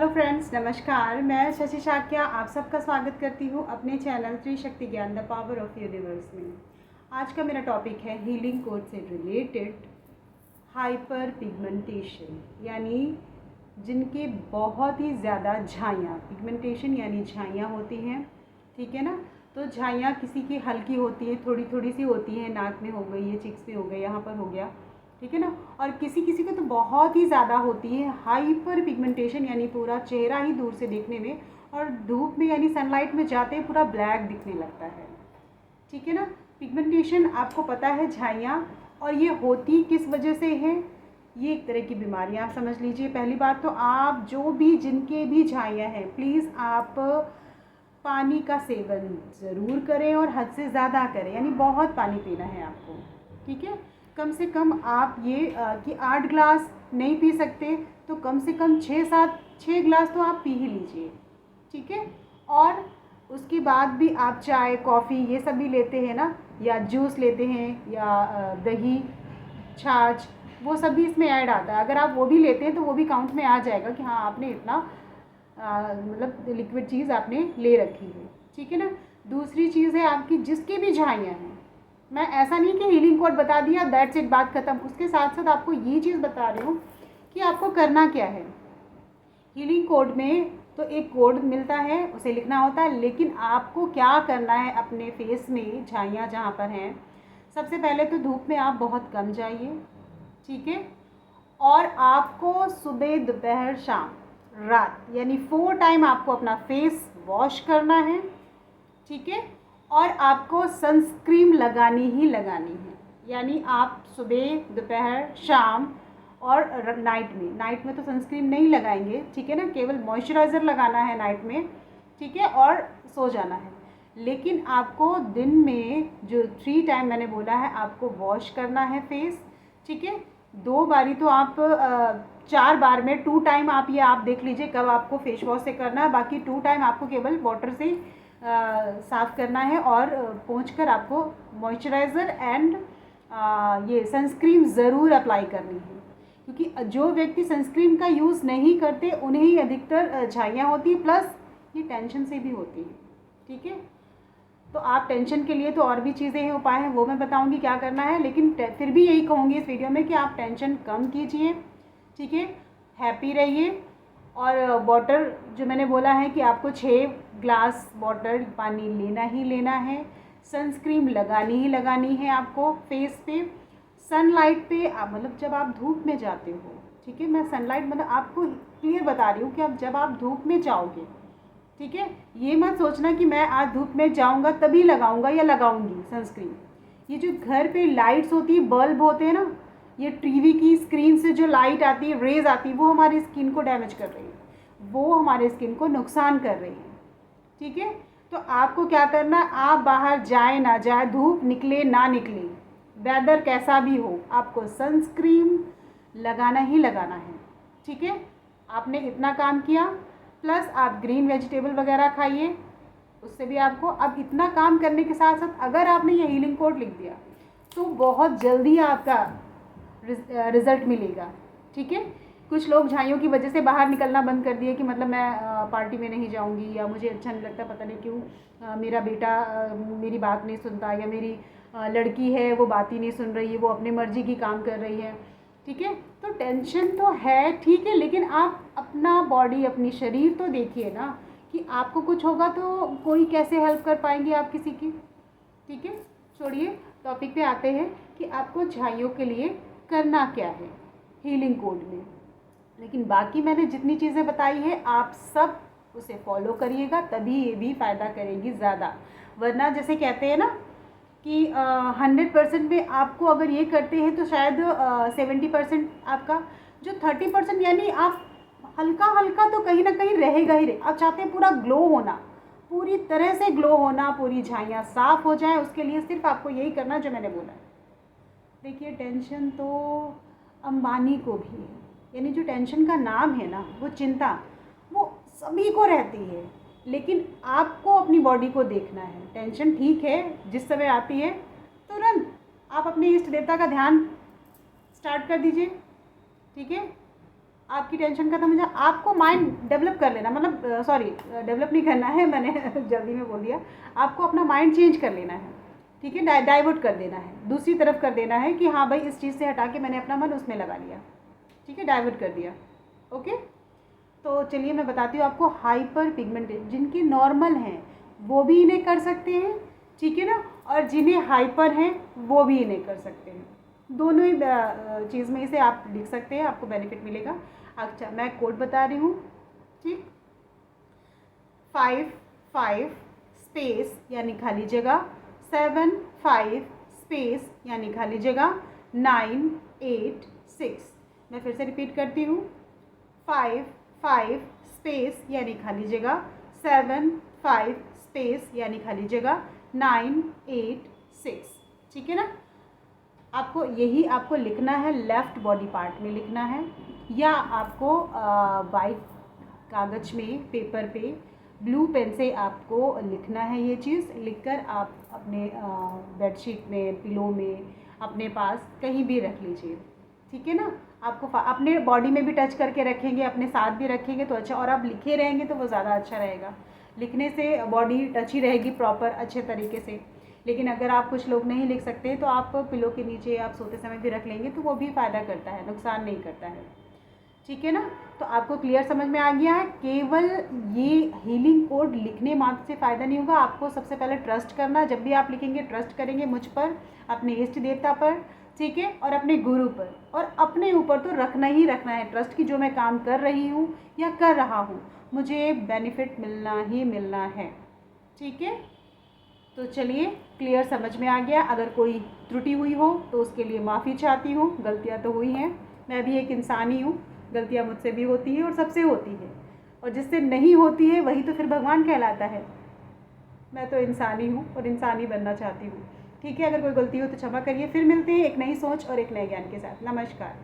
Hello friends, नमस्कार। मैं शशि शाक्या आप सबका स्वागत करती हूँ अपने चैनल त्रिशक्ति ज्ञान द पावर ऑफ यूनिवर्स में। आज का मेरा टॉपिक है हीलिंग कोड से रिलेटेड हाइपर पिगमेंटेशन, यानी जिनके बहुत ही ज़्यादा झाइयाँ, पिगमेंटेशन यानी झाइयाँ होती हैं, ठीक है ना। तो झाइयाँ किसी की हल्की होती है, थोड़ी थोड़ी सी होती है, नाक में हो गई है, चिक्स में हो गई, यहाँ पर हो गया, ठीक है ना। और किसी किसी को तो बहुत ही ज़्यादा होती है हाइपर पिगमेंटेशन, यानी पूरा चेहरा ही दूर से देखने में और धूप में यानी सनलाइट में जाते ही पूरा ब्लैक दिखने लगता है, ठीक है ना। पिगमेंटेशन आपको पता है झाइयाँ, और ये होती किस वजह से है, ये एक तरह की बीमारियाँ आप समझ लीजिए। पहली बात तो आप जो भी जिनके भी झाइयाँ हैं, प्लीज़ आप पानी का सेवन ज़रूर करें और हद से ज़्यादा करें, यानी बहुत पानी पीना है आपको, ठीक है। कम से कम आप ये कि 8 ग्लास नहीं पी सकते तो कम से कम 6 ग्लास तो आप पी ही लीजिए, ठीक है। और उसके बाद भी आप चाय कॉफ़ी ये सब भी लेते हैं ना, या जूस लेते हैं, या दही छाछ, वो सब भी इसमें ऐड आता है। अगर आप वो भी लेते हैं तो वो भी काउंट में आ जाएगा कि हाँ आपने इतना मतलब लिक्विड चीज़ आपने ले रखी है, ठीक है ना। दूसरी चीज़ है आपकी जिसकी भी झाइयाँ हैं, मैं ऐसा नहीं कि हीलिंग कोड बता दिया दैट्स इट, बात ख़त्म। उसके साथ साथ आपको ये चीज़ बता रही हूँ कि आपको करना क्या है। हीलिंग कोड में तो एक कोड मिलता है, उसे लिखना होता है, लेकिन आपको क्या करना है अपने फेस में झाइयाँ जहाँ पर हैं, सबसे पहले तो धूप में आप बहुत कम जाइए, ठीक है। और आपको सुबह दोपहर शाम रात यानी 4 टाइम आपको अपना फेस वॉश करना है, ठीक है। और आपको सनस्क्रीन लगानी ही लगानी है, यानी आप सुबह दोपहर शाम और नाइट में तो सनस्क्रीन नहीं लगाएंगे, ठीक है ना, केवल मॉइस्चराइज़र लगाना है नाइट में, ठीक है, और सो जाना है। लेकिन आपको दिन में जो 3 टाइम मैंने बोला है आपको वॉश करना है फेस, ठीक है। 2 बारी तो आप 4 बार में 2 टाइम आप ये आप देख लीजिए कब आपको फेस वॉश से करना है, बाकी 2 टाइम आपको केवल वाटर से साफ़ करना है। और पोंछकर आपको मॉइस्चराइज़र एंड ये सनस्क्रीन ज़रूर अप्लाई करनी है, क्योंकि जो व्यक्ति सनस्क्रीन का यूज़ नहीं करते उन्हें ही अधिकतर झाइयाँ होती है, प्लस ये टेंशन से भी होती है, ठीक है। तो आप टेंशन के लिए तो और भी चीज़ें हैं, उपाय हैं, वो मैं बताऊंगी क्या करना है, लेकिन फिर भी यही कहूँगी इस वीडियो में कि आप टेंशन कम कीजिए, ठीक है, हैप्पी रहिए। और वाटर जो मैंने बोला है कि आपको 6 ग्लास वाटर पानी लेना ही लेना है, सनस्क्रीन लगानी ही लगानी है आपको फेस पे, सनलाइट पे मतलब जब आप धूप में जाते हो, ठीक है, मैं सनलाइट मतलब आपको क्लियर बता रही हूँ कि अब जब आप धूप में जाओगे, ठीक है, ये मत सोचना कि मैं आज धूप में जाऊँगा तभी लगाऊँगा या लगाऊँगी सनस्क्रीन। ये जो घर पे लाइट्स होती है, बल्ब होते हैं ना, ये टीवी की स्क्रीन से जो लाइट आती है, रेज आती है, वो हमारी स्किन को डैमेज कर रही है, वो हमारे स्किन को नुकसान कर रही है, ठीक है। तो आपको क्या करना, आप बाहर जाए ना जाए, धूप निकले ना निकले, वेदर कैसा भी हो, आपको सनस्क्रीन लगाना ही लगाना है, ठीक है। आपने इतना काम किया, प्लस आप ग्रीन वेजिटेबल वगैरह खाइए, उससे भी आपको, अब इतना काम करने के साथ साथ अगर आपने ये हीलिंग कोड लिख दिया तो बहुत जल्दी आपका रिज़ल्ट मिलेगा, ठीक है। कुछ लोग झाइयों की वजह से बाहर निकलना बंद कर दिए कि मतलब मैं पार्टी में नहीं जाऊंगी, या मुझे अच्छा नहीं लगता, पता नहीं क्यों मेरा बेटा मेरी बात नहीं सुनता, या मेरी लड़की है वो बात ही नहीं सुन रही है, वो अपनी मर्जी की काम कर रही है, ठीक है। तो टेंशन तो है, ठीक है, लेकिन आप अपना बॉडी अपनी शरीर तो देखिए ना, कि आपको कुछ होगा तो कोई कैसे हेल्प कर पाएंगे आप किसी की, ठीक है। छोड़िए, टॉपिक पे आते हैं कि आपको झाइयों के लिए करना क्या है हीलिंग कोड में। लेकिन बाकी मैंने जितनी चीज़ें बताई है आप सब उसे फॉलो करिएगा, तभी ये भी फ़ायदा करेगी ज़्यादा। वरना जैसे कहते हैं ना कि 100% में आपको अगर ये करते हैं तो शायद 70% आपका जो 30%, यानी आप हल्का हल्का तो कहीं ना कहीं रहेगा ही रहे। आप चाहते हैं पूरा ग्लो होना, पूरी तरह से ग्लो होना, पूरी झाइयाँ साफ़ हो जाए, उसके लिए सिर्फ आपको यही करना जो मैंने बोला है। देखिए, टेंशन तो अंबानी को भी है, यानी जो टेंशन का नाम है ना, वो चिंता, वो सभी को रहती है, लेकिन आपको अपनी बॉडी को देखना है। टेंशन ठीक है, जिस समय आती है तुरंत आप अपने इष्ट देवता का ध्यान स्टार्ट कर दीजिए, ठीक है। आपकी टेंशन खत्म हो जाए, आपको माइंड डेवलप कर लेना, मतलब सॉरी डेवलप नहीं करना है, मैंने जल्दी में बोल दिया, आपको अपना माइंड चेंज कर लेना है, ठीक है, डाइवर्ट कर देना है, दूसरी तरफ कर देना है कि हाँ भाई इस चीज़ से हटा के मैंने अपना मन उसमें लगा लिया, ठीक है, डाइवर्ट कर दिया। ओके, तो चलिए मैं बताती हूँ आपको। हाइपर पिगमेंटेड जिनकी नॉर्मल हैं वो भी इन्हें कर सकते हैं, ठीक है ना, और जिन्हें हाइपर हैं वो भी इन्हें कर सकते हैं। दोनों ही चीज़ में इसे आप लिख सकते हैं, आपको बेनिफिट मिलेगा। अच्छा, मैं कोड बता रही हूँ, ठीक, 5 स्पेस यानी खाली जगह, 7 5 स्पेस यानी खाली जगह, 9 8 6। मैं फिर से रिपीट करती हूँ, 5 स्पेस यानी खाली जगह, 7 5 स्पेस यानी खाली जगह, 9 8 6, ठीक है ना। आपको यही आपको लिखना है, लेफ़्ट बॉडी पार्ट में लिखना है, या आपको वाइट कागज़ में, पेपर पे, ब्लू पेन से आपको लिखना है। ये चीज़ लिखकर आप अपने बेडशीट में, पिलो में, अपने पास कहीं भी रख लीजिए, ठीक है ना। आपको अपने बॉडी में भी टच करके रखेंगे, अपने साथ भी रखेंगे तो अच्छा, और आप लिखे रहेंगे तो वो ज़्यादा अच्छा रहेगा। लिखने से बॉडी टच ही रहेगी प्रॉपर अच्छे तरीके से। लेकिन अगर आप, कुछ लोग नहीं लिख सकते तो आप पिलो के नीचे आप सोते समय भी रख लेंगे तो वो भी फ़ायदा करता है, नुकसान नहीं करता है, ठीक है ना। तो आपको क्लियर समझ में आ गया है। केवल ये हीलिंग कोड लिखने मात्र से फ़ायदा नहीं होगा, आपको सबसे पहले ट्रस्ट करना, जब भी आप लिखेंगे ट्रस्ट करेंगे मुझ पर, अपने इष्ट देवता पर, ठीक है, और अपने गुरु पर, और अपने ऊपर तो रखना ही रखना है ट्रस्ट कि जो मैं काम कर रही हूँ या कर रहा हूँ मुझे बेनिफिट मिलना ही मिलना है, ठीक है। तो चलिए, क्लियर समझ में आ गया। अगर कोई त्रुटि हुई हो तो उसके लिए माफ़ी चाहती हूँ, गलतियाँ तो हुई हैं, मैं भी एक इंसान ही हूँ, गलतियाँ मुझसे भी होती हैं और सबसे होती है, और जिससे नहीं होती है वही तो फिर भगवान कहलाता है। मैं तो इंसान ही हूँ और इंसान ही बनना चाहती हूँ, ठीक है। अगर कोई गलती हो तो क्षमा करिए। फिर मिलते हैं एक नई सोच और एक नए ज्ञान के साथ। नमस्कार।